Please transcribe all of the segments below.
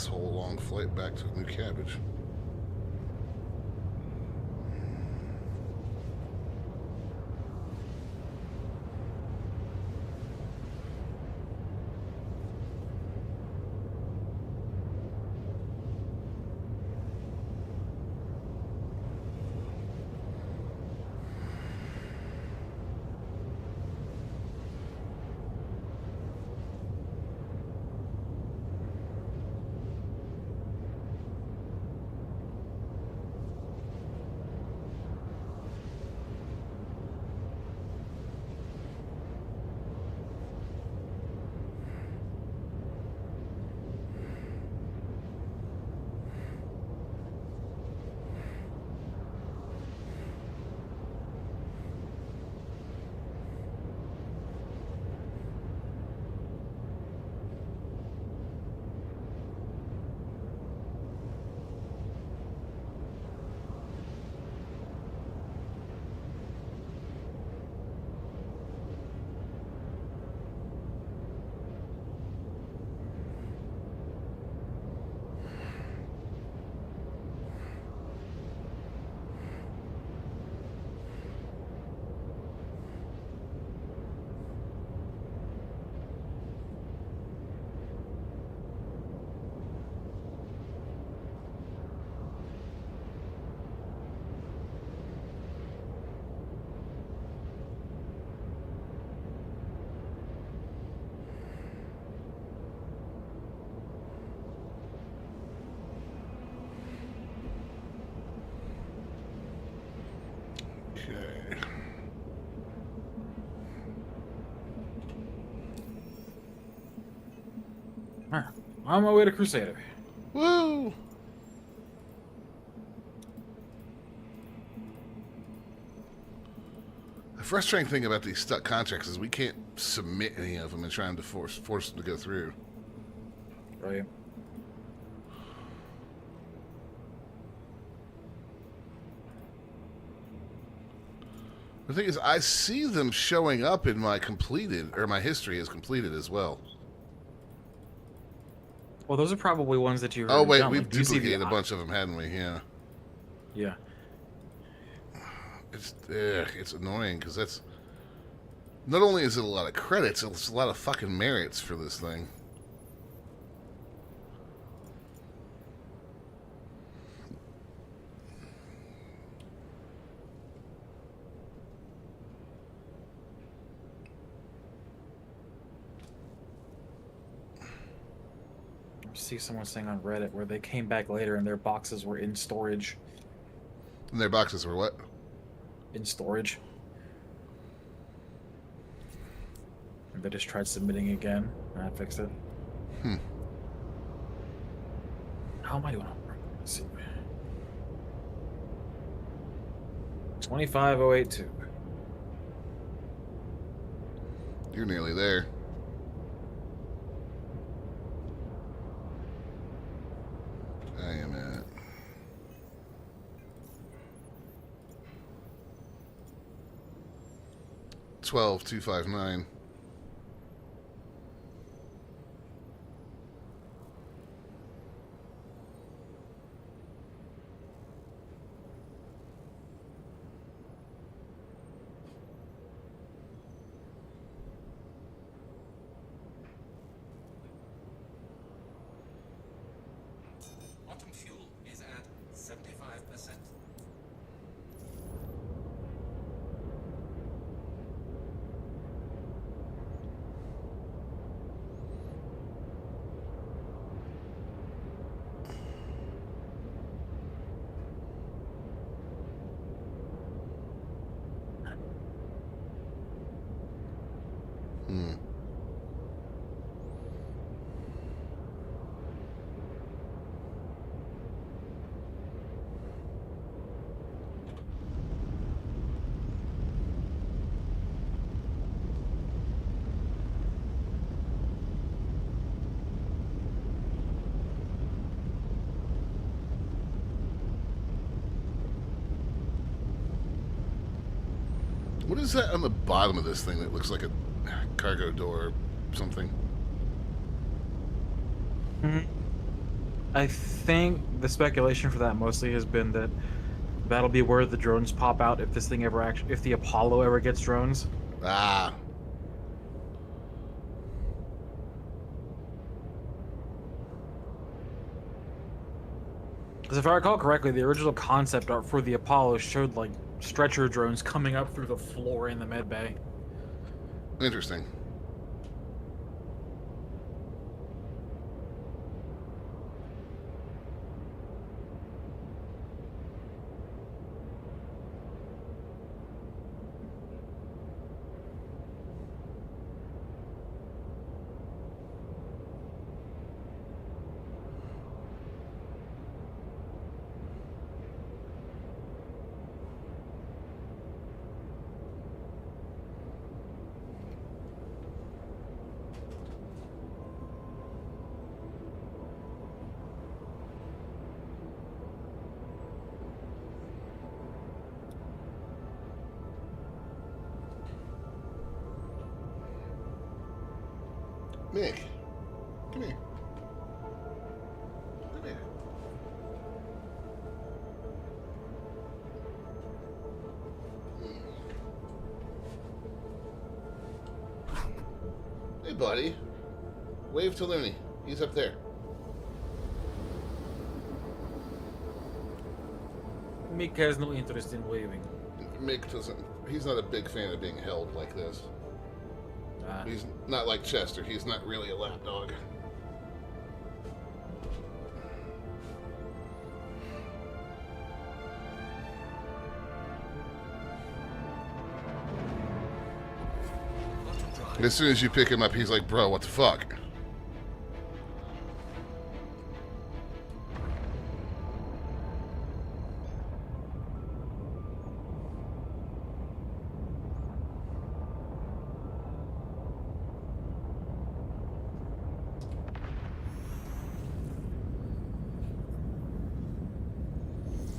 asshole long flight back to New Cabbage. Okay. Alright, on my way to Crusader. Woo! The frustrating thing about these stuck contracts is we can't submit any of them and try to force them to go through. Right. The thing is, I see them showing up in my completed, or my history as completed as well. Well, those are probably ones that you've Oh, already wait, done. we've Like, do you see duplicated a bunch of them, hadn't we? Yeah. Yeah. It's annoying, because that's... Not only is it a lot of credits, it's a lot of fucking merits for this thing. I see someone saying on Reddit where they came back later and their boxes were in storage. And their boxes were what? In storage. And they just tried submitting again, and I fixed it. How am I doing? Let's see. 25082. You're nearly there. I am at 12259. Autumn fuel is at 75%. Hmm. What is that on the bottom of this thing that looks like a cargo door or something? I think the speculation for that mostly has been that that'll be where the drones pop out if this thing ever actually, if the Apollo ever gets drones. Ah. Because if I recall correctly, the original concept art for the Apollo showed like stretcher drones coming up through the floor in the med bay. Interesting. Mick, come here. Come here. Hey, buddy. Wave to Looney. He's up there. Mick has no interest in waving. Mick doesn't. He's not a big fan of being held like this. Ah. He's not like Chester. He's not really a lap dog. Bottom drive. As soon as you pick him up, he's like, bro, what the fuck?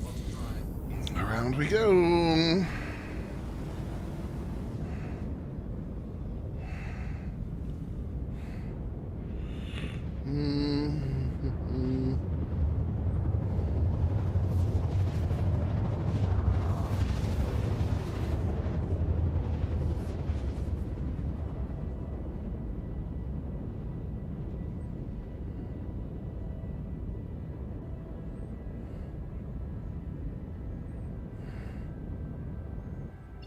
Bottom drive. Around we go. Mm-hmm.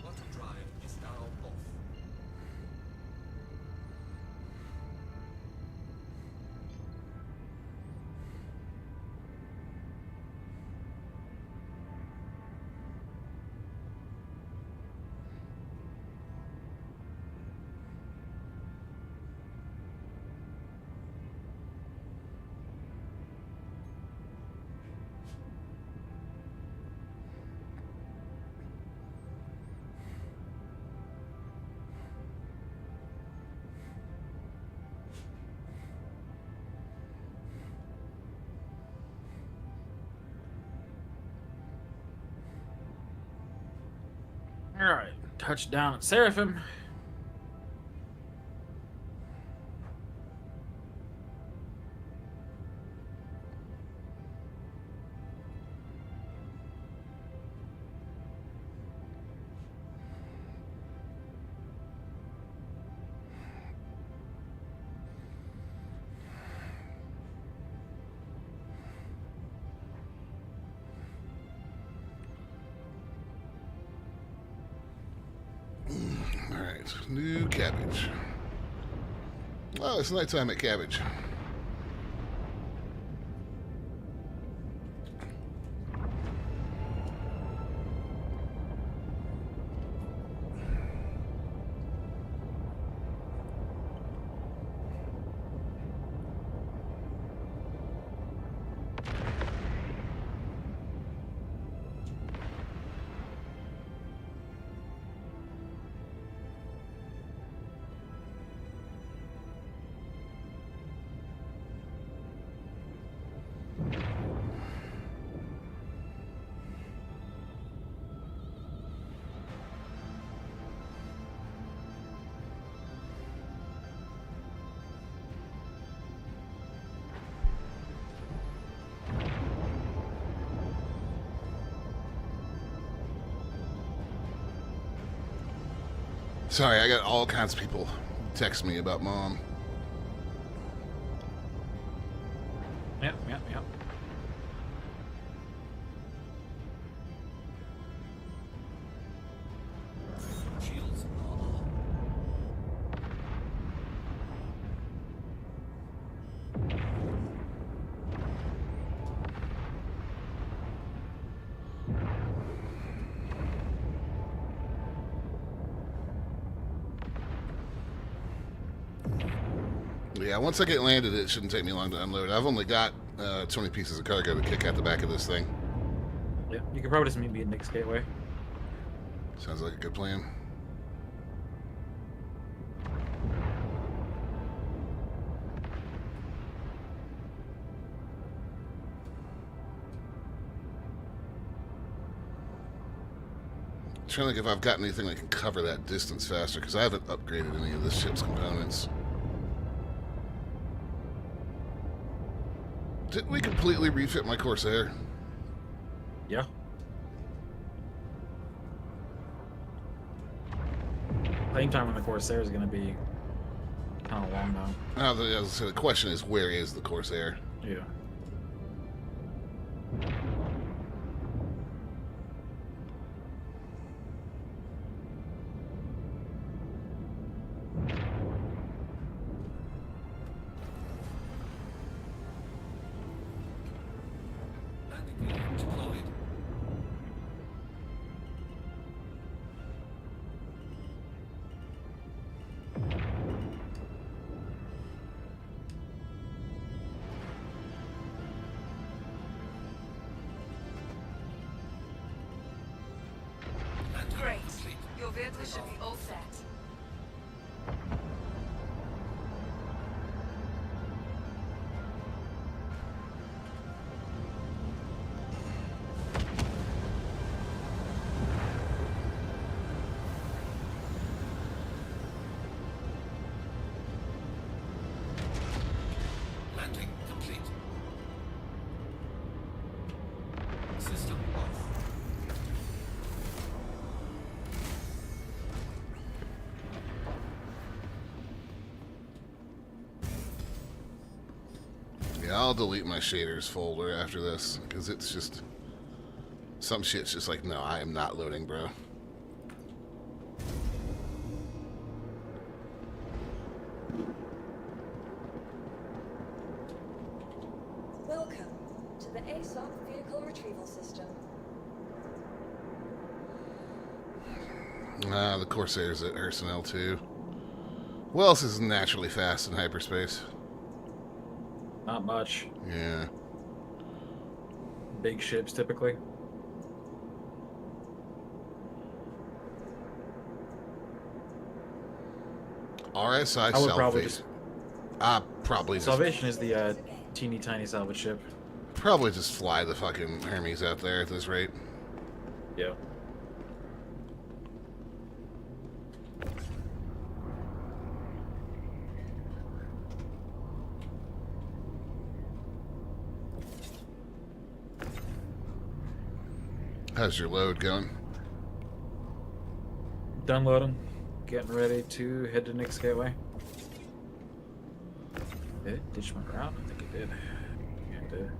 Bottom drive is now off. All right, touchdown at Seraphim. All right, new cabbage. Oh, it's nighttime at cabbage. Sorry, I got all kinds of people text me about Mom. Yep, yep, yep. Shields are Yeah, once I get landed, it shouldn't take me long to unload. I've only got 20 pieces of cargo to kick out the back of this thing. Yeah, you can probably just meet me at Nick's Gateway. Sounds like a good plan. Trying to think if I've got anything that can cover that distance faster, because I haven't upgraded any of this ship's components. Did we completely refit my Corsair? Yeah. Playing time on the Corsair is going to be kind of long, though. So the question is, where is the Corsair? Yeah. landing gear deployed. Landing Great. complete. Your vehicle should be all set. Landing complete. System off. Yeah, I'll delete my shaders folder after this, because it's just... Some shit's just like, no, I am not loading, bro. Welcome to the ASOC Vehicle Retrieval System. Ah, the Corsair's at Ursonel too. Who else is naturally fast in hyperspace? Not much. Yeah. Big ships, typically. RSI I would probably Salvation. just... Probably just, Salvation is the teeny tiny salvage ship. probably just fly the fucking Hermes out there at this rate. Yeah. How's your load going? Done loading. Getting ready to head to Nick's Gateway. Did it ditch my route? I think it did. Yeah, it did.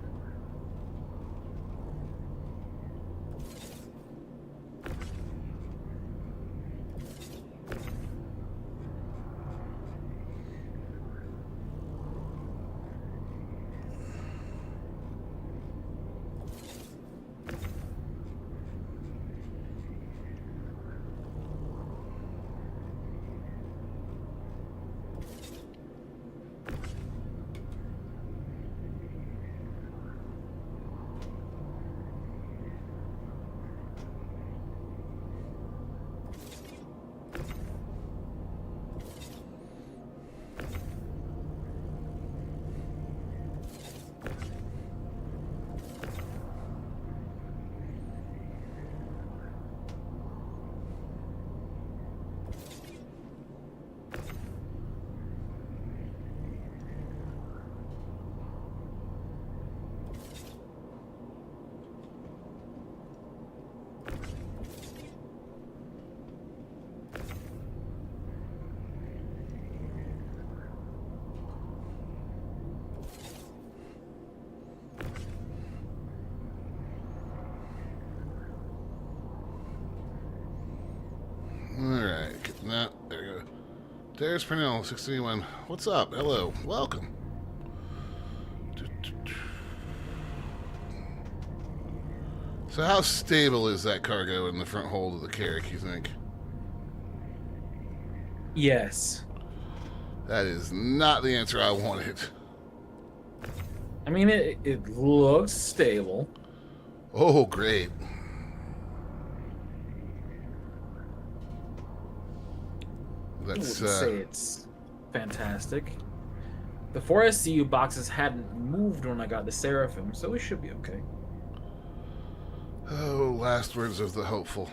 There's Pernell, 61. What's up? Hello. Welcome. So how stable is that cargo in the front hold of the Carrack, you think? Yes. That is not the answer I wanted. I mean, it looks stable. Oh, great. I That's, wouldn't say it's fantastic. The 4 SCU boxes hadn't moved when I got the Seraphim, so we should be okay. oh, last words of the hopeful.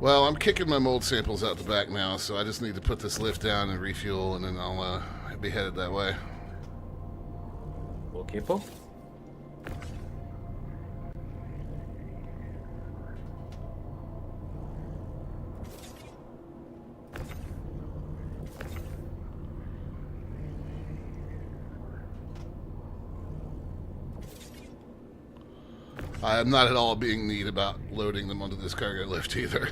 Well, I'm kicking my mold samples out the back now, so I just need to put this lift down and refuel, and then I'll be headed that way. Okay, po. I am not at all being neat about loading them onto this cargo lift either.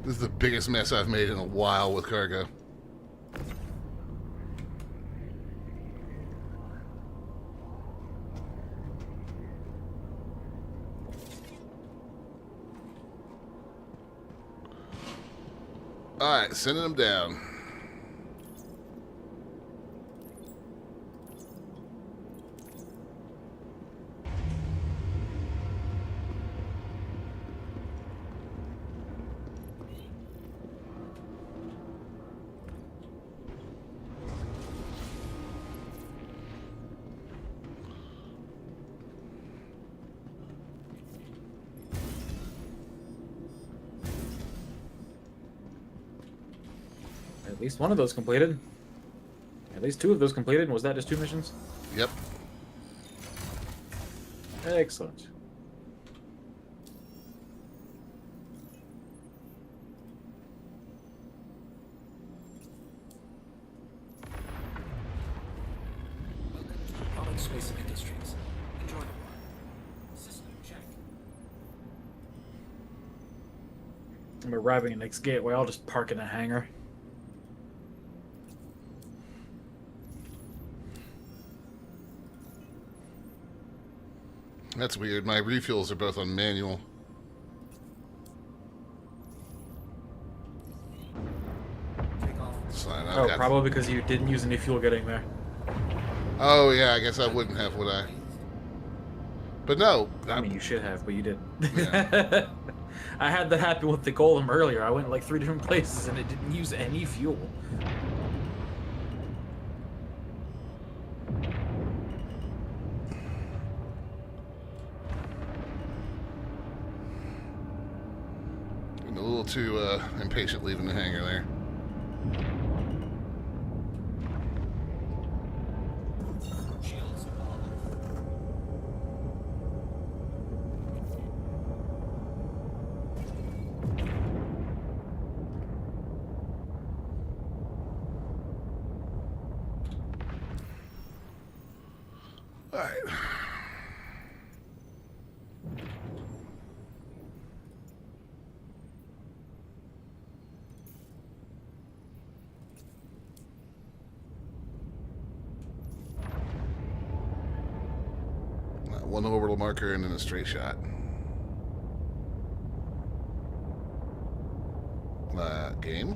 This is the biggest mess I've made in a while with cargo. Alright, sending them down. At least one of those completed. At least 2 of those completed. Was that just 2 missions? Yep. Excellent. Welcome to Product Space and Industries. Enjoy the ride. System check. I'm arriving at next gateway. I'll just park in a hangar. That's weird. My refuels are both on manual. Take off. Sign Oh, up. probably because you didn't use any fuel getting there. Oh, yeah, I guess I wouldn't have, would I? But no. I mean, you should have, but you didn't. Yeah. I had that happen with the Golem earlier. I went like 3 different places and it didn't use any fuel. I'm a little too impatient leaving the hangar there. Shields off. All right. One orbital marker and then a straight shot. Game?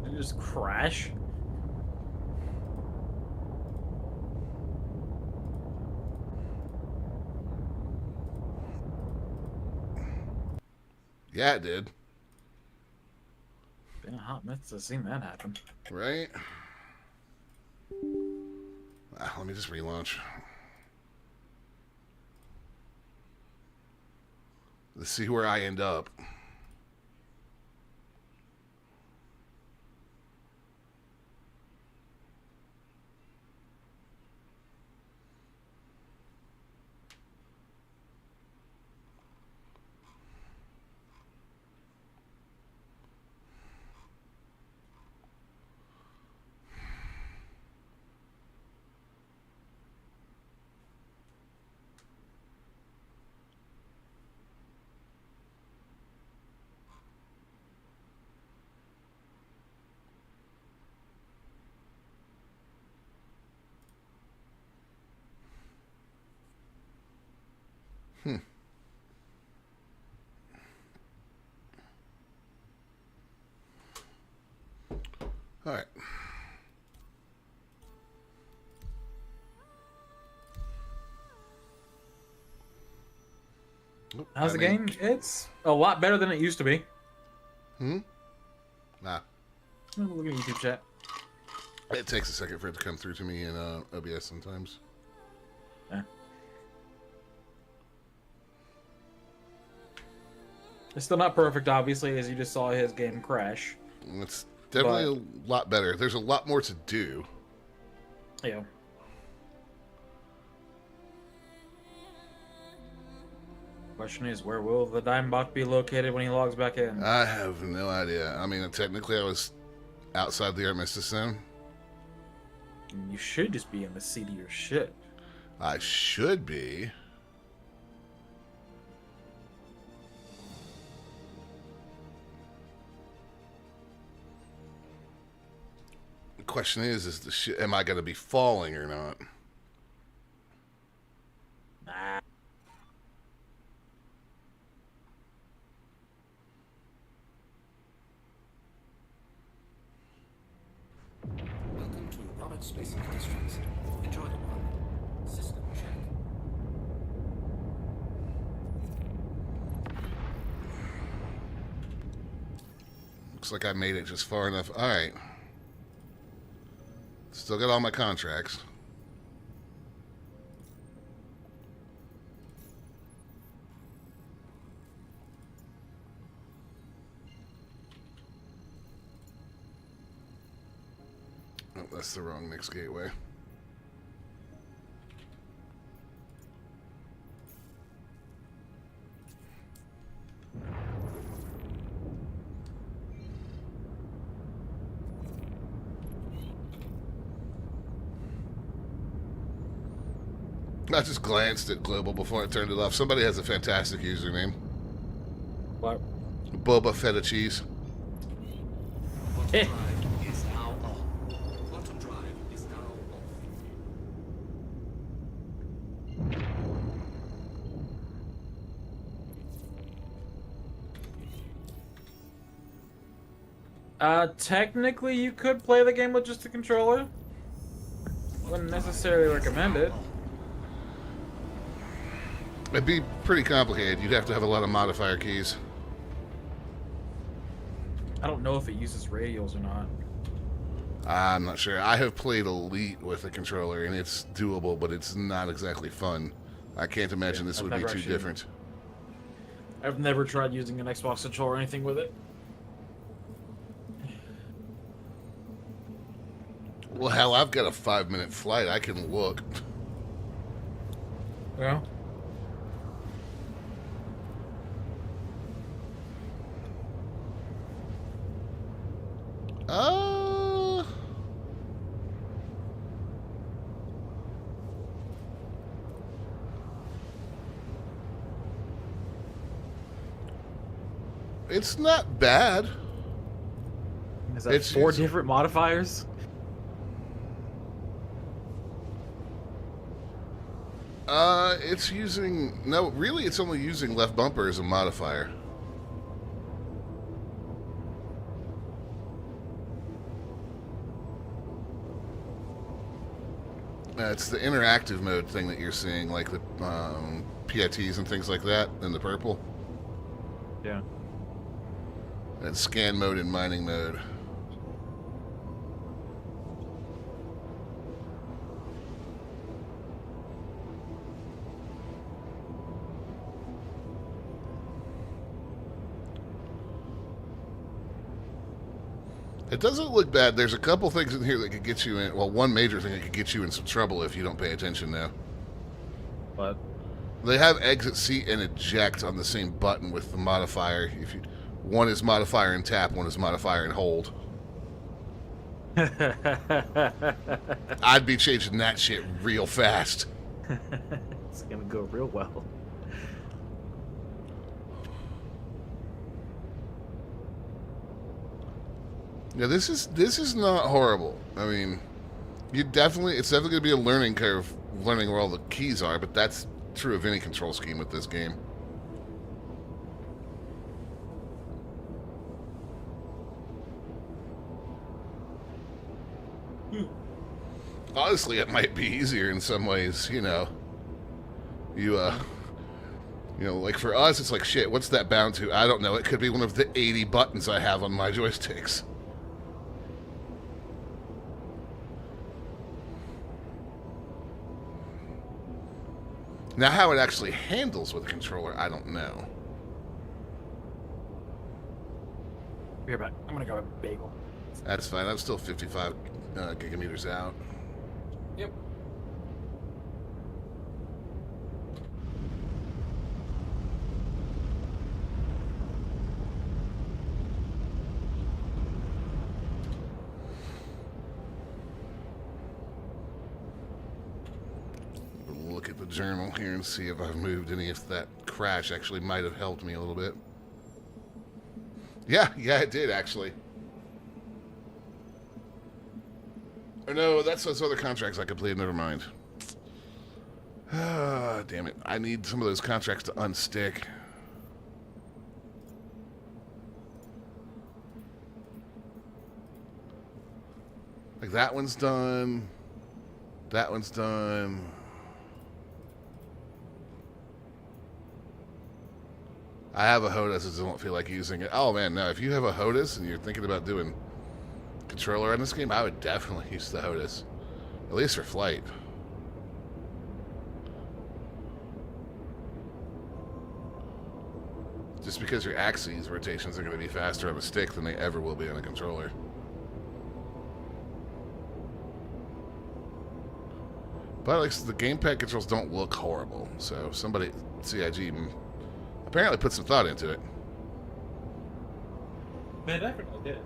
Did it just crash? Yeah, it did. Been a hot minute since I've seen that happen. Right? Let me just relaunch. Let's see where I end up. All right. Oop, How's the I mean- game? It's a lot better than it used to be. Nah. Look at YouTube chat. It takes a second for it to come through to me in OBS sometimes. Yeah. It's still not perfect, obviously, as you just saw his game crash. It's definitely a lot better. There's a lot more to do. Yeah. Question is, where will the Dimebot be located when he logs back in? I have no idea. I mean, technically I was outside the Armistice Zone. You should just be in the seat of your ship. I should be. The question is the ship, am I going to be falling or not? Nah. Welcome to Robert Space Industries. Enjoy the run. System check. Looks like I made it just far enough. All right. Still got all my contracts. Oh, that's the wrong next gateway. I just glanced at Global before I turned it off. Somebody has a fantastic username. What? Boba Feta Cheese. Quantum drive is now on. Quantum drive is now on. Technically you could play the game with just a controller. Wouldn't necessarily recommend it. It'd be pretty complicated. You'd have to have a lot of modifier keys. I don't know if it uses radials or not. I'm not sure. I have played Elite with a controller, and it's doable, but it's not exactly fun. I can't imagine this I've would be never too actually- different. I've never tried using an Xbox controller or anything with it. Well, hell, I've got a 5-minute flight. I can look. Yeah. Uh... It's not bad. Is that It's four using- different modifiers? It's using... No, really, it's only using left bumper as a modifier. It's the interactive mode thing that you're seeing, like the PITs and things like that in the purple. Yeah. And scan mode and mining mode. It doesn't look bad. There's a couple things in here that could get you in... Well, one major thing that could get you in some trouble if you don't pay attention now. But They have exit seat and eject on the same button with the modifier. If you, one is modifier and tap, one is modifier and hold. I'd be changing that shit real fast. it's gonna go real well. Yeah, this is not horrible. I mean, it's definitely gonna be a learning curve learning where all the keys are, but that's true of any control scheme with this game. Honestly, it might be easier in some ways, you know. Like for us, it's like, shit, what's that bound to? I don't know. It could be one of the 80 buttons I have on my joysticks. Now, how it actually handles with a controller, I don't know. Be right back. I'm gonna go have a bagel. That's fine. I'm still 55 gigameters out. Yep. Look at the journal here and see if I've moved any, if that crash actually might have helped me a little bit. Yeah, it did actually. Or no, that's those other contracts I completed, never mind. Ah, damn it. I need some of those contracts to unstick. Like that one's done. That one's done. I have a HOTAS, I just don't feel like using it. Oh man, no, if you have a HOTAS and you're thinking about doing controller in this game, I would definitely use the HOTAS. At least for flight. Just because your axes rotations are going to be faster on a stick than they ever will be on a controller. But like, the gamepad controls don't look horrible, so somebody, CIG, apparently put some thought into it. They definitely did.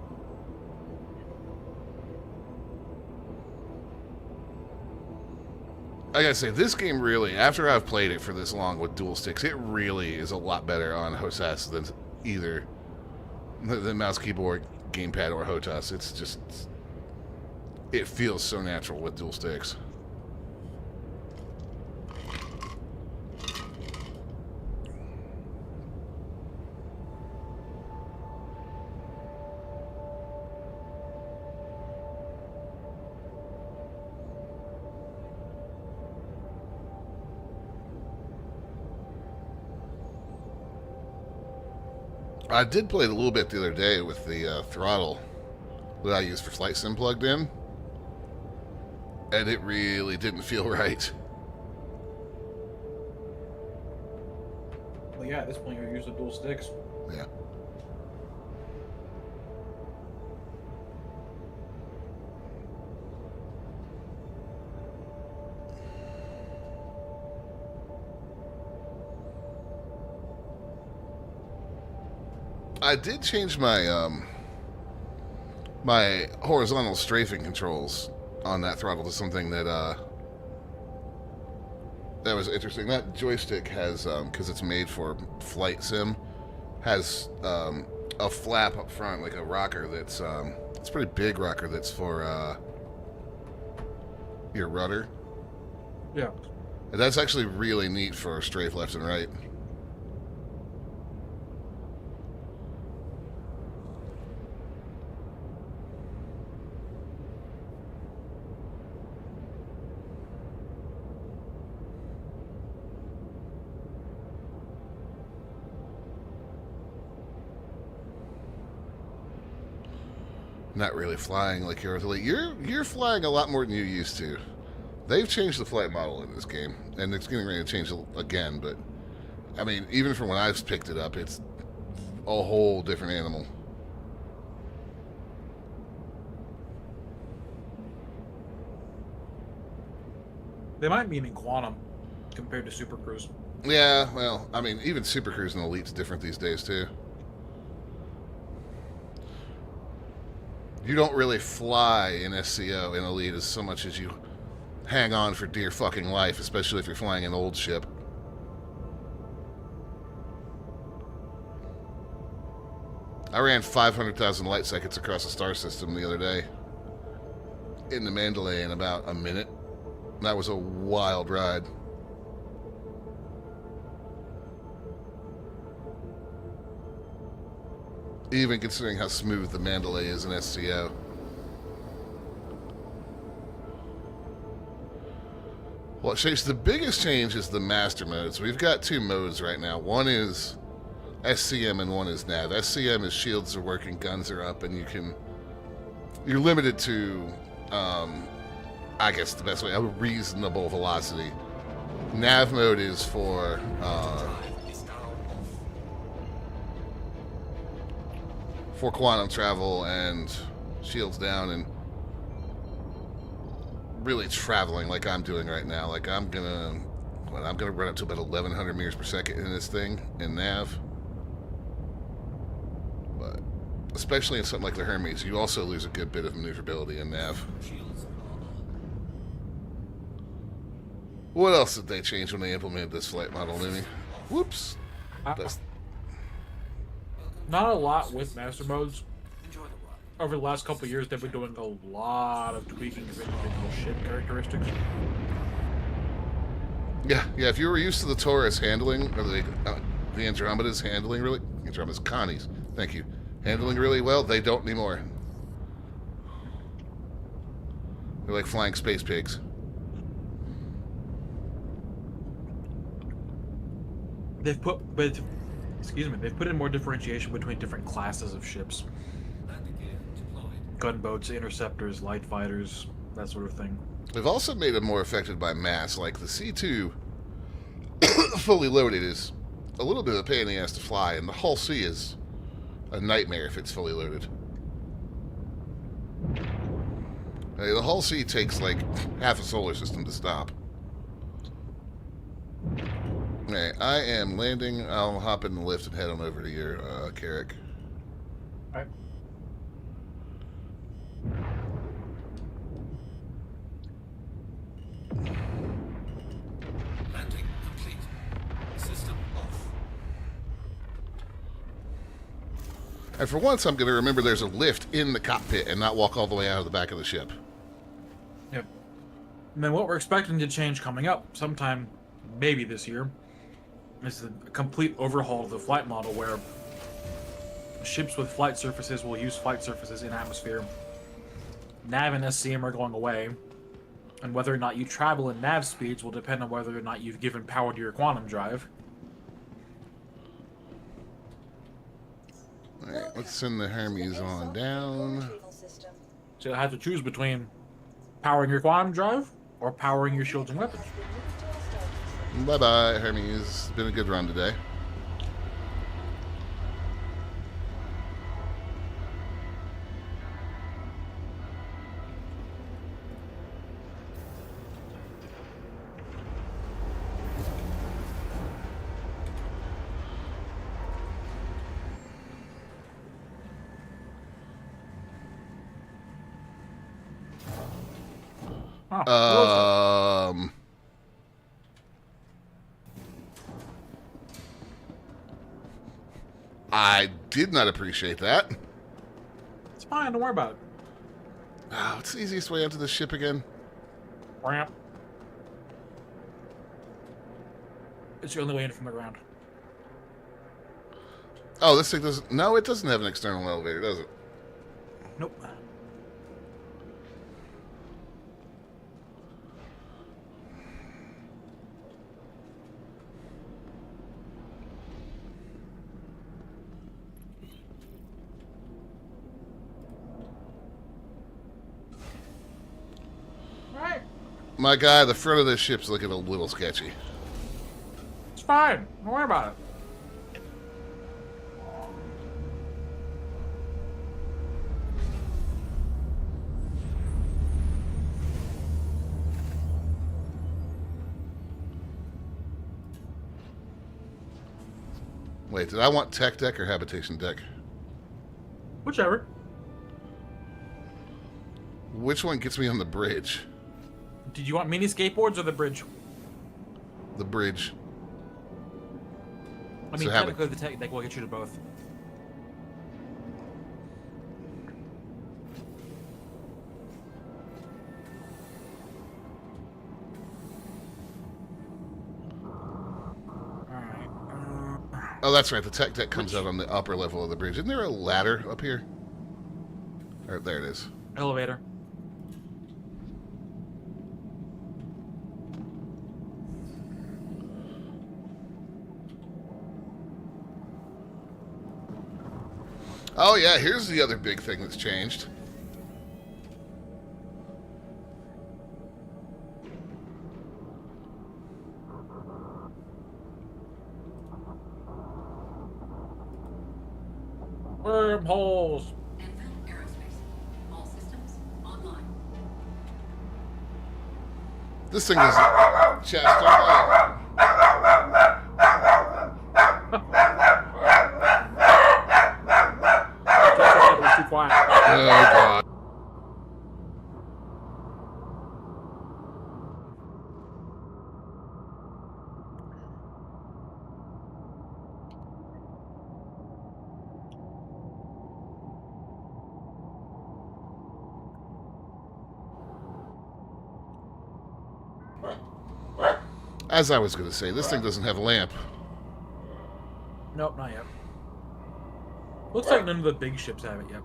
I gotta say, this game really, after I've played it for this long with dual sticks, it really is a lot better on HOTAS than either the mouse, keyboard, gamepad, or HOTAS. It's just, it feels so natural with dual sticks. I did play it a little bit the other day with the throttle that I use for Flight Sim plugged in, and it really didn't feel right. Well, yeah, at this point you're using dual sticks. Yeah. I did change my my horizontal strafing controls on that throttle to something that that was interesting. That joystick has, because it's made for Flight Sim, has a flap up front, like a rocker that's it's a pretty big rocker that's for your rudder. Yeah. And that's actually really neat for strafe left and right. Not really flying like you're you're flying a lot more than you used to. They've changed the flight model in this game, and it's getting ready to change again, but I mean, even from when I've picked it up, it's a whole different animal. They might mean in Quantum compared to Super Cruise. Yeah, well, I mean, even Super Cruise and Elite's different these days too. You don't really fly in SCO in Elite as so much as you hang on for dear fucking life, especially if you're flying an old ship. I ran 500,000 light seconds across the star system the other day in the Mandalay in about a minute. That was a wild ride. even considering how smooth the Mandalay is in SCO. What changed? The biggest change is the master modes. We've got two modes right now. One is SCM and one is nav. SCM is shields are working, guns are up, and you're limited to, I guess the best way, a reasonable velocity. Nav mode is for quantum travel and shields down and really traveling like I'm doing right now. Like I'm gonna run up to about 1,100 meters per second in this thing in nav. But especially in something like the Hermes, you also lose a good bit of maneuverability in nav. What else did they change when they implemented this flight model, Numi? Whoops. That's Not a lot with master modes. Enjoy the ride. Over the last couple of years, they've been doing a lot of tweaking of individual ship characteristics. yeah. If you were used to the Taurus handling, or the Andromeda's handling really, Andromeda's Connie's, thank you, handling really well, they don't anymore. They're like flying space pigs. They've put in more differentiation between different classes of ships. Landing gear deployed. Gunboats, interceptors, light fighters, that sort of thing. They've also made it more affected by mass, like the C2 fully loaded is a little bit of a pain in the ass to fly, and the Hull C is a nightmare if it's fully loaded. Hey, the Hull C takes like half a solar system to stop. Okay, I am landing. I'll hop in the lift and head on over to your Carrick. Alright. Landing complete. System off. And for once, I'm going to remember there's a lift in the cockpit and not walk all the way out of the back of the ship. Yep. And then what we're expecting to change coming up sometime, maybe this year, is a complete overhaul of the flight model where ships with flight surfaces will use flight surfaces in atmosphere. Nav and SCM are going away, and whether or not you travel in nav speeds will depend on whether or not you've given power to your quantum drive. Alright, let's send the Hermes on down. Retrieval system. So you'll have to choose between powering your quantum drive or powering your shields and weapons. Has been moved to our starting system. Bye-bye, Hermes. It's been a good run today. Oh, what was I did not appreciate that. that? It's fine, don't worry about it. Oh, what's the easiest way onto the ship again? Ramp. It's the only way in from the ground. Oh, this thing doesn't... No, it doesn't have an external elevator, does it? Nope. Right. My guy, the front of this ship's looking a little sketchy. It's fine. Don't worry about it. Wait, did I want tech deck or habitation deck? Whichever. Which one gets me on the bridge? Did you want mini skateboards or the bridge? The bridge. I mean, So have it. technically, the tech deck will get you to both. Alright. Oh, that's right. The tech deck comes out on the upper level of the bridge. Isn't there a ladder up here? Or, there it is. Elevator. Oh, yeah. Here's the other big thing that's changed. Wormholes. Enfield Aerospace. All systems online. This thing is chest. Don't lie. That was too quiet. Oh, God. As I was going to say, this thing doesn't have a lamp. Nope, not yet. Looks like none of the big ships have it yet.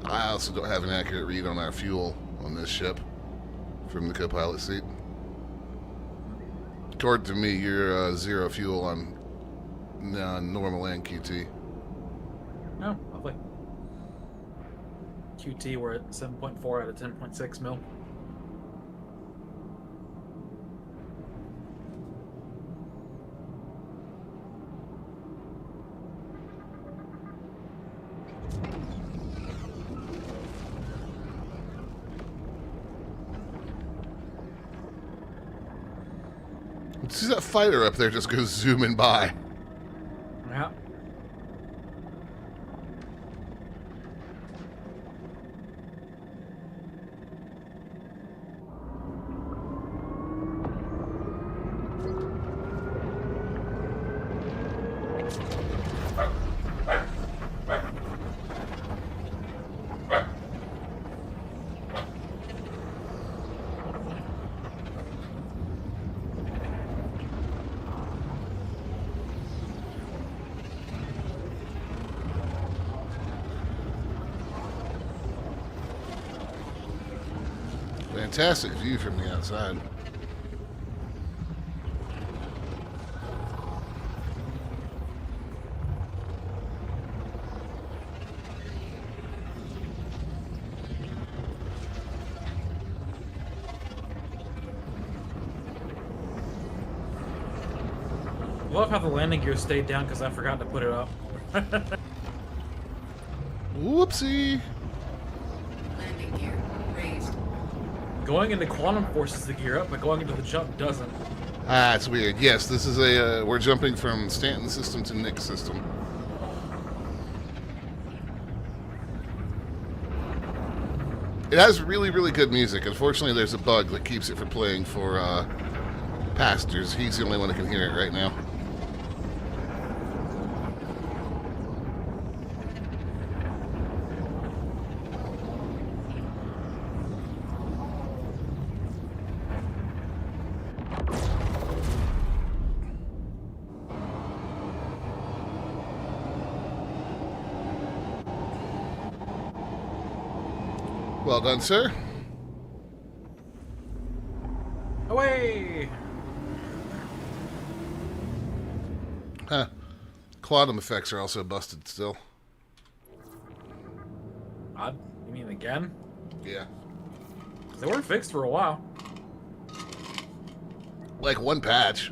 I also don't have an accurate read on our fuel on this ship from the co-pilot seat. According to me, you're zero fuel on normal and QT. No, lovely. QT, we're at 7.4 out of 10.6 mil. See that fighter up there just goes zooming by. Yeah. Fantastic view from the outside. I love how the landing gear stayed down because I forgot to put it up. Whoopsie. Landing gear raised. Going into quantum forces the gear up, but going into the jump doesn't. Ah, it's weird. Yes, this is a, we're jumping from Stanton system to Nick system. It has really, really good music. Unfortunately, there's a bug that keeps it from playing for passengers. He's the only one that can hear it right now. Well done, sir. Away! Huh. Quantum effects are also busted still. Odd. You mean again? Yeah. They were fixed for a while. Like one patch.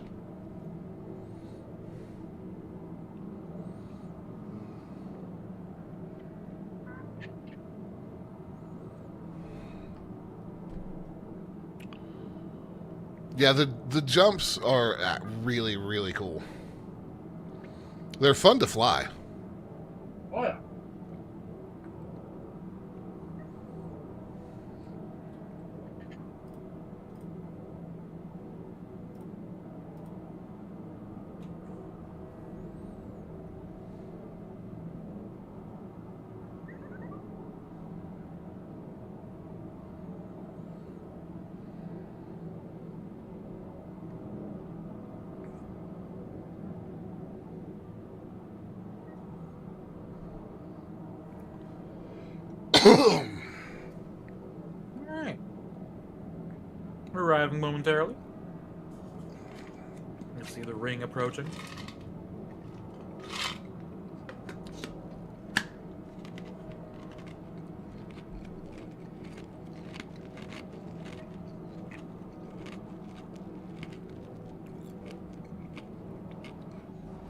Yeah, the jumps are really, really cool. They're fun to fly. Oh yeah. Alright. Arriving momentarily. You see the ring approaching.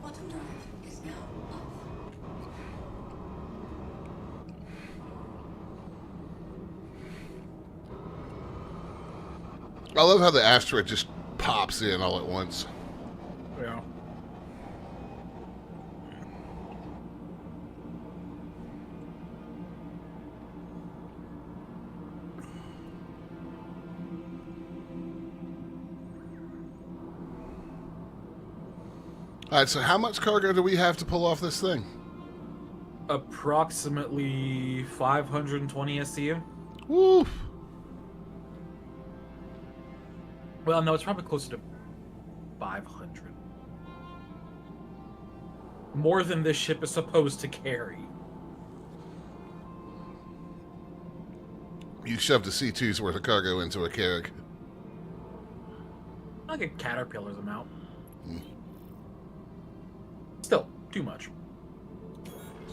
Quantum drive is now off. I love how the asteroid just pops in all at once. Yeah. All right, so how much cargo do we have to pull off this thing? Approximately 520 SCU. Woo! Well, no, it's probably closer to 500. More than this ship is supposed to carry. You shoved a C2's worth of cargo into a Carrack. Like a Caterpillar's amount. Hmm. Still, too much.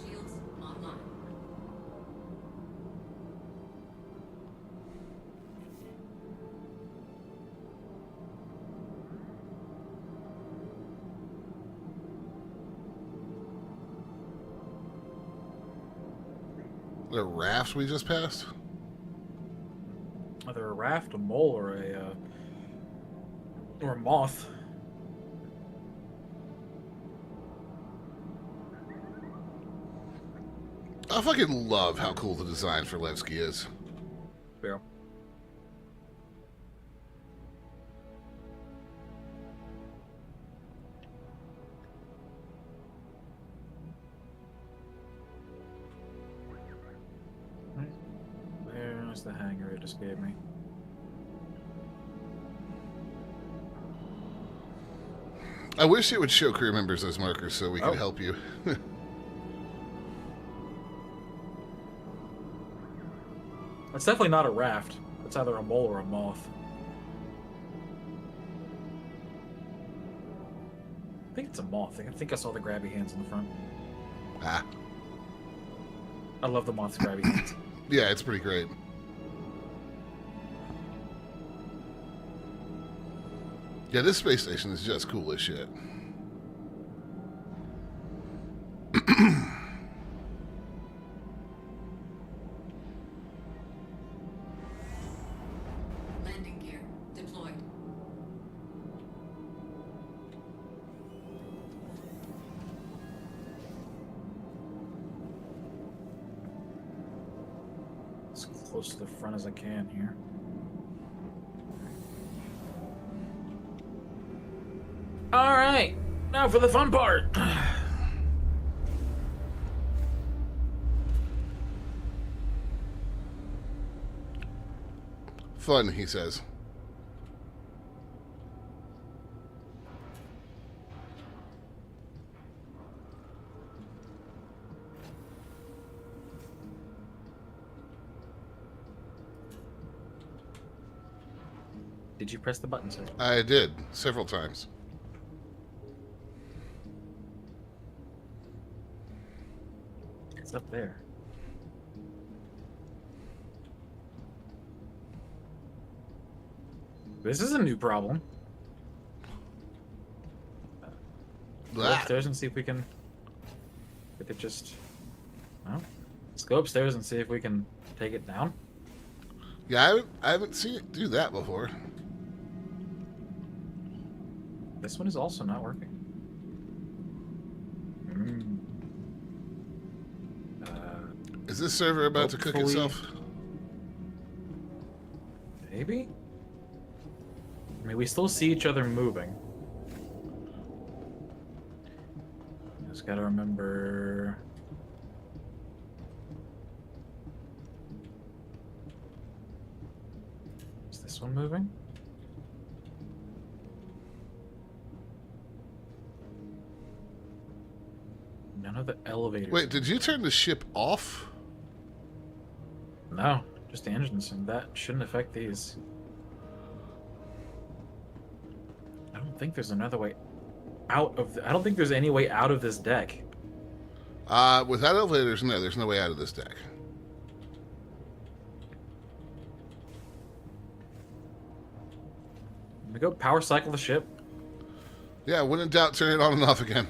Shields online. The rafts we just passed? Either a raft, a mole, or a moth. I fucking love how cool the design for Levski is. Yeah. There's the hangar it just gave me. I wish it would show crew members those markers so we could Oh. help you. It's definitely not a raft. It's either a mole or a moth. I think it's a moth. I think I saw the grabby hands in the front. Ah. I love the moth's grabby hands. Yeah, it's pretty great. Yeah, this space station is just cool as shit. Landing gear deployed. As close to the front as I can here. Alright, now for the fun part. Fun, he says. Did you press the button, sir? I did, several times. It's up there. This is a new problem. Go Blah. upstairs and see if we can just... Well, let's go upstairs and see if we can take it down. Yeah, I haven't seen it do that before. This one is also not working. Mm. Is this server about to cook Hopefully- itself? Maybe? I mean, we still see each other moving. Just gotta remember... Is this one moving? None of the elevators. Wait, did you turn the ship off? No, just the engines, and that shouldn't affect these. I don't think there's another way out of I don't think there's any way out of this deck. Without elevators, no, there's no way out of this deck. Let me go power cycle the ship. Yeah, when in doubt, turn it on and off again.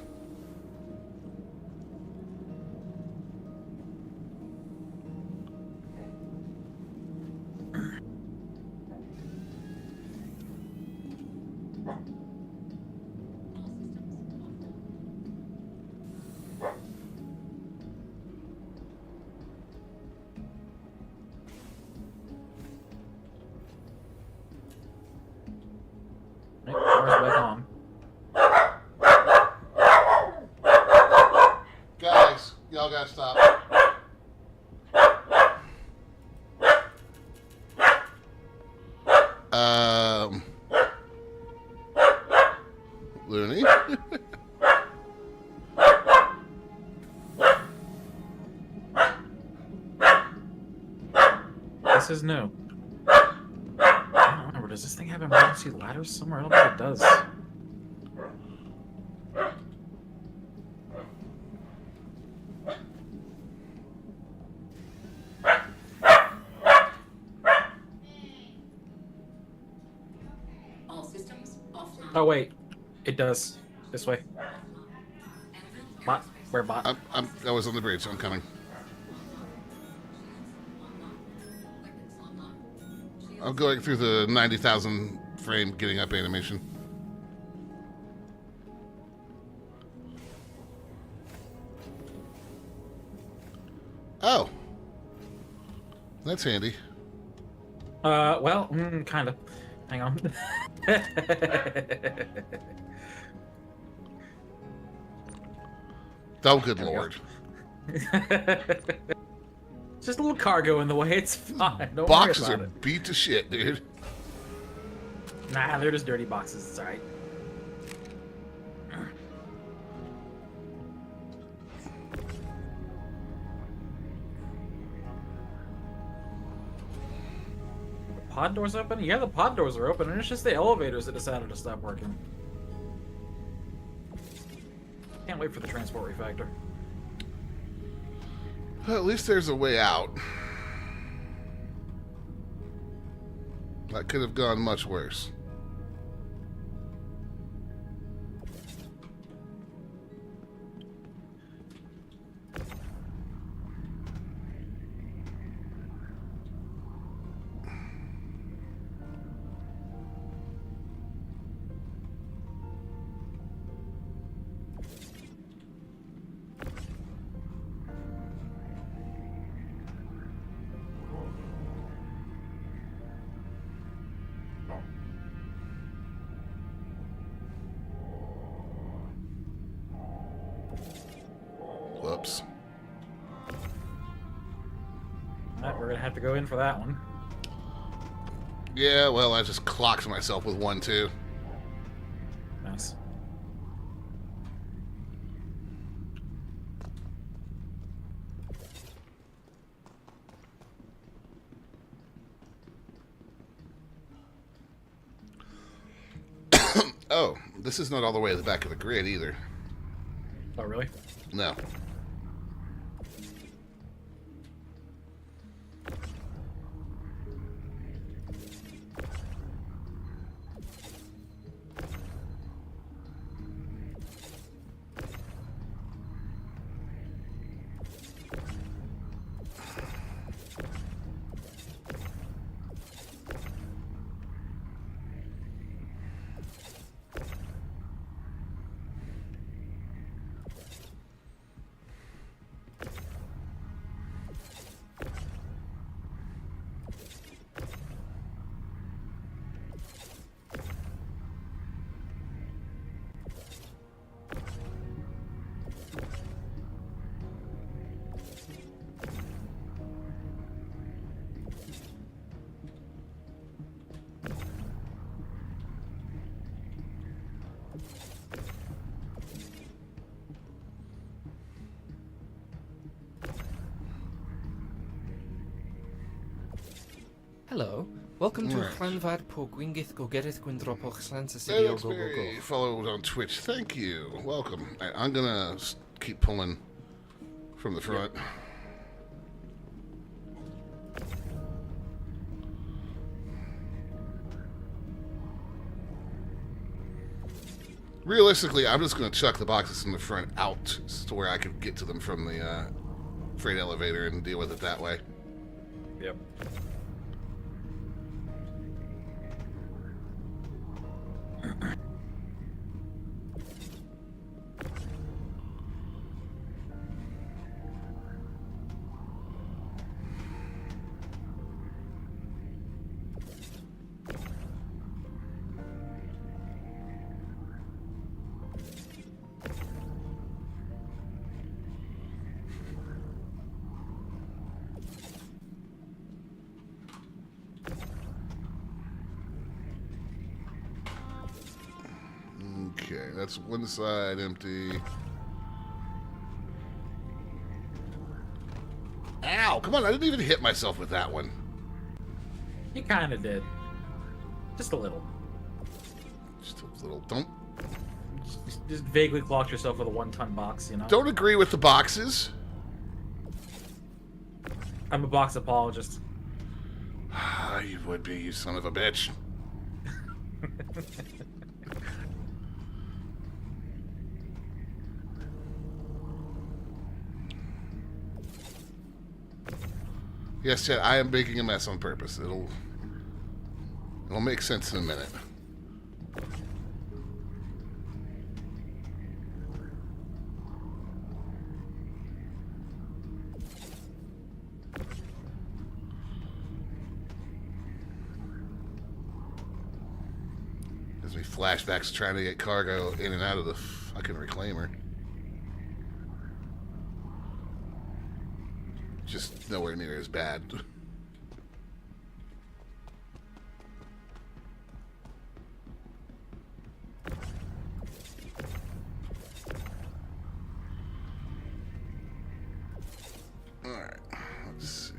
All systems offline. Right, power's back on. Guys, y'all gotta stop. Looney? This is new. I don't remember. Does this thing have emergency ladders somewhere? I don't think it does. All systems offline. Oh wait, it does. This way. Entrance Bot. aerospace Where bot? I was on the bridge, I'm coming. online. Weapons online. Shields I'm going through the 90,000 frame getting up animation. Oh. That's handy. Well, kind of. Hang on. Oh, good There we go. lord. Just a little cargo in the way. It's fine. Don't Boxes worry are about it. beat to shit, dude. Nah, they're just dirty boxes. It's alright. The pod doors open? Yeah, the pod doors are open, and it's just the elevators that decided to stop working. Can't wait for the transport refactor. Well, at least there's a way out. That could have gone much worse. Whoops. Alright, we're gonna have to go in for that one. Yeah, well, I just clocked myself with 1-2. Nice. Oh, this is not all the way to the back of the grid either. Oh, really? No. Hello. Welcome to Right. Llanfair po Gwyngyth Gogerydd Gwyndropoch Slansa Hey, Sidio that's Go Go very Go. followed on Twitch. Thank you. Welcome. I'm gonna keep pulling from the front. Realistically, I'm just gonna chuck the boxes in the front out to where I could get to them from the freight elevator and deal with it that way. Yep. Okay, that's one side empty. Ow! Come on, I didn't even hit myself with that one. You kind of did. Just a little. Just a little. Just vaguely clocked yourself with a 1-ton box, you know? Don't agree with the boxes. I'm a box apologist. You would be, you son of a bitch. Yes, Chad, I am making a mess on purpose. It'll make sense in a minute. Gives me flashbacks trying to get cargo in and out of the fucking reclaimer. Just nowhere near as bad. Alright, let's see.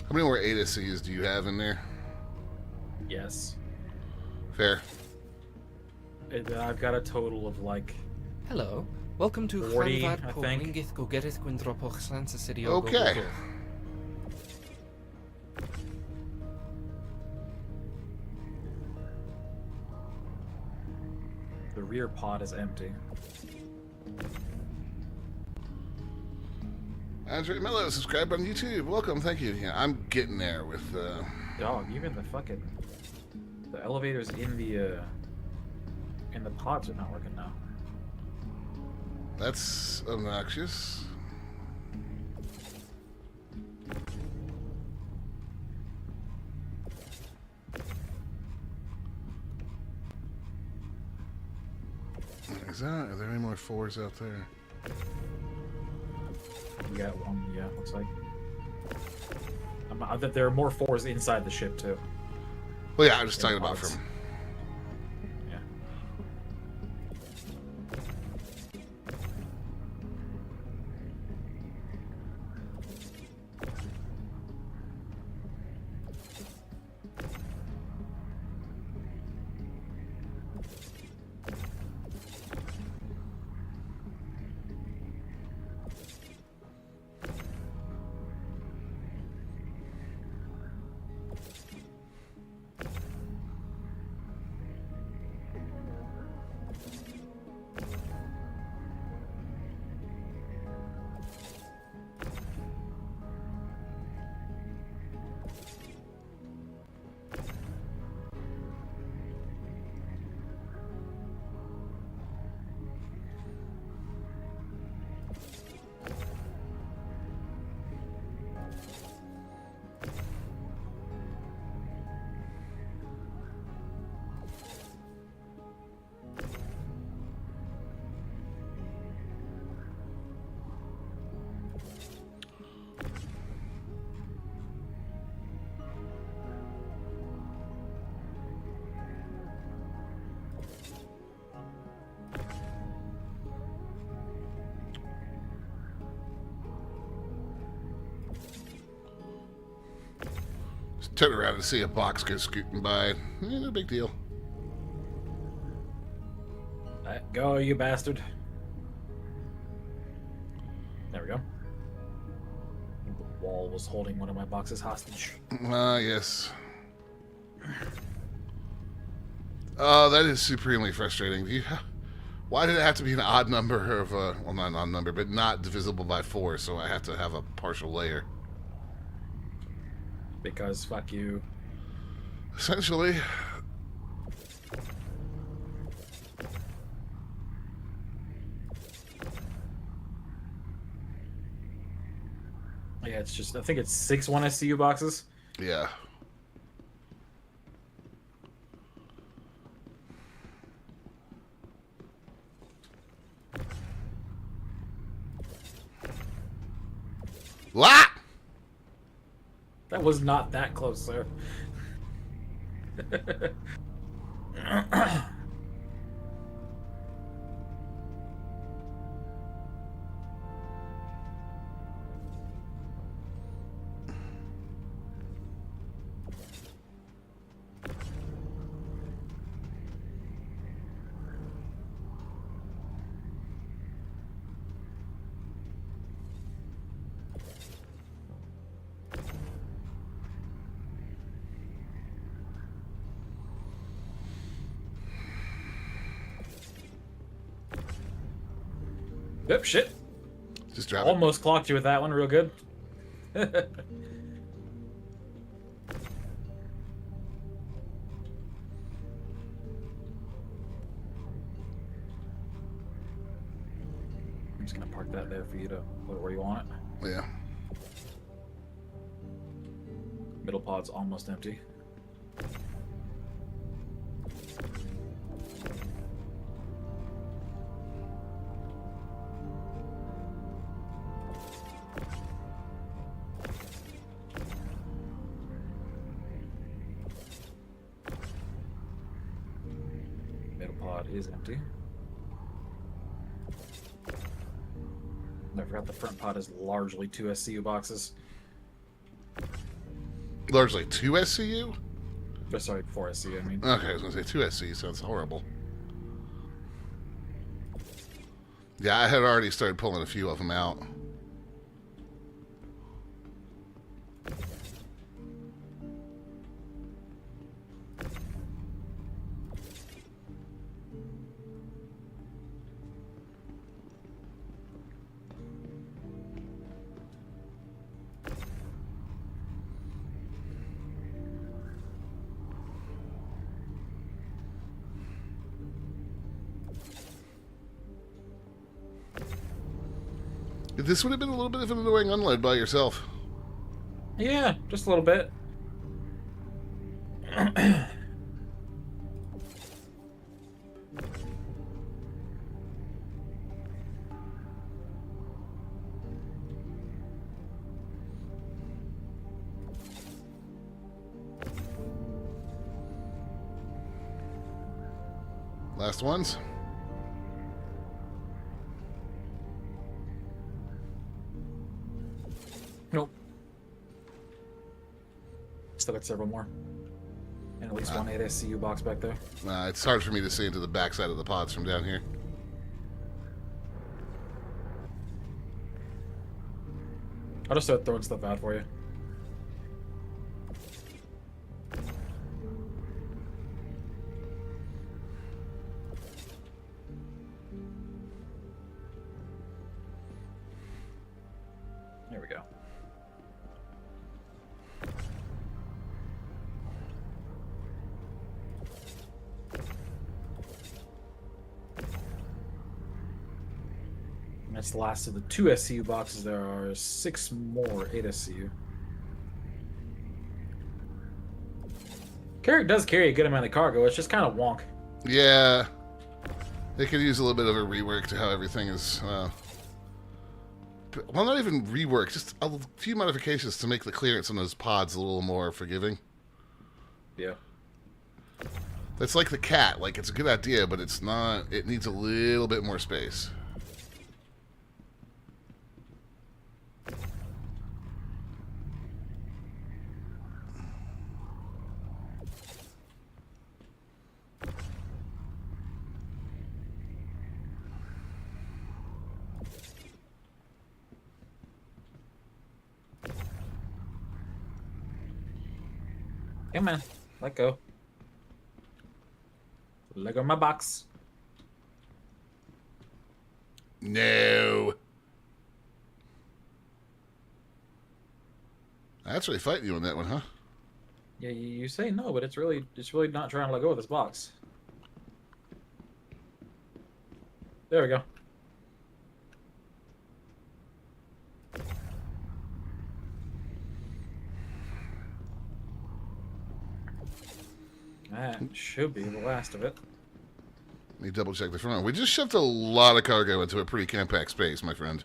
How many more ATCs do you have in there? Yes. Fair. I've got a total of like... Hello. Welcome to 40, Llanfair I po think. Gwyngyth Gogerydd Gwyndropoch Slansa Sidio Go Okay. Go Go. The rear pod is empty. Andre Mello, subscribe on YouTube. Welcome, thank you. Yeah, I'm getting there with Dog, even the fucking... The elevators in the pods are not working now. that's obnoxious. Are there any more 4s out there? You got one, yeah, looks like. I bet there are more 4s inside the ship, too. Well, yeah, I'm just In talking about pods. from. Yeah. Turn around and see a box go scooting by. No big deal. Let go, you bastard. There we go. The wall was holding one of my boxes hostage. Yes. Oh, that is supremely frustrating. Why did it have to be an odd number of, well, not an odd number, but not divisible by 4, so I have to have a partial layer? Because fuck you. Essentially. Yeah, it's just, I think it's 6 1SCU boxes. Yeah. La! That was not that close, sir. Yep, shit. Just drop it. Almost clocked you with that one real good. I'm just gonna park that there for you to put it where you want it. Yeah. Middle pod's almost empty. Middle pod is empty. I forgot the front pod is largely 2 SCU boxes. Largely 2 SCU? Oh, sorry, 4 SCU, I mean. Okay, I was going to say 2 SCU sounds horrible. Yeah, I had already started pulling a few of them out. This would have been a little bit of an annoying unload by yourself. Yeah, just a little bit. Last ones. Nope. Still got several more. And at least one 8 SCU box back there. It's hard for me to see into the backside of the pods from down here. I'll just start throwing stuff out for you. There we go. And that's the last of the 2 SCU boxes. There are 6 more 8 SCU. Carrick does carry a good amount of cargo. It's just kind of wonk. Yeah. They could use a little bit of a rework to how everything is... well, not even rework, just a few modifications to make the clearance on those pods a little more forgiving. Yeah. That's like the cat. Like, it's a good idea, but it's not... It needs a little bit more space. Hey man, let go. Let go of my box. No. That's really fighting you on that one, huh? Yeah, you say no, but it's really not trying to let go of this box. There we go. That should be the last of it. Let me double check the front. We just shoved a lot of cargo into a pretty compact space, my friend.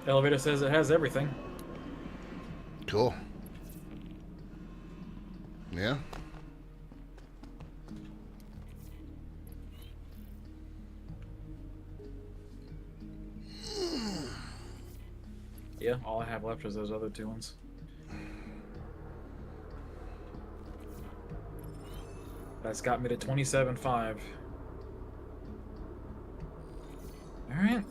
Elevator says it has everything. Cool. Yeah. Yeah, all I have left is those other two ones. That's got me to 27.5. Alright.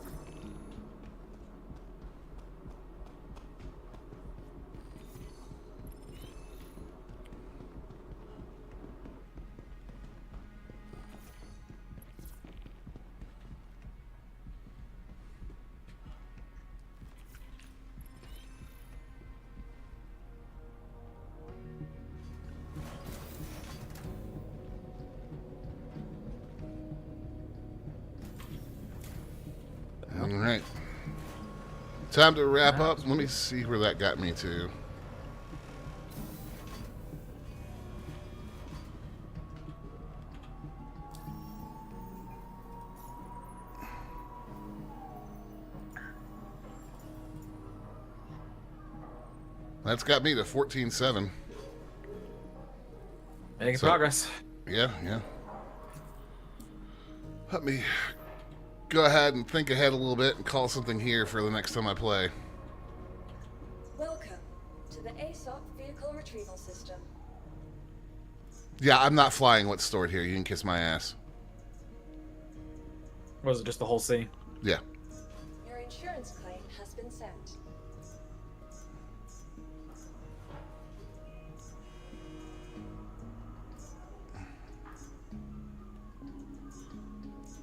All right. Time to wrap up. Let me see where that got me to. That's got me to 14.7. Making So- progress. Yeah, yeah. Let me go ahead and think ahead a little bit and call something here for the next time I play. Welcome to the ASOC Vehicle Retrieval System. Yeah, I'm not flying what's stored here. You can kiss my ass. Was it just the whole C? Yeah. Your insurance claim has been sent.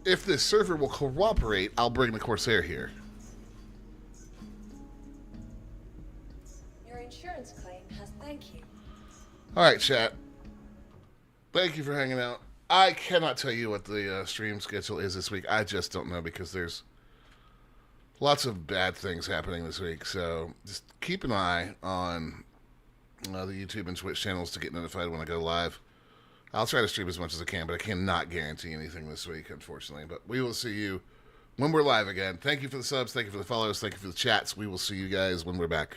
If this server will cooperate, I'll bring the Corsair here. Your insurance claim has. Thank you. All right, chat. Thank you for hanging out. I cannot tell you what the stream schedule is this week. I just don't know because there's lots of bad things happening this week. So just keep an eye on the YouTube and Twitch channels to get notified when I go live. I'll try to stream as much as I can, but I cannot guarantee anything this week, unfortunately. But we will see you when we're live again. Thank you for the subs. Thank you for the follows. Thank you for the chats. We will see you guys when we're back.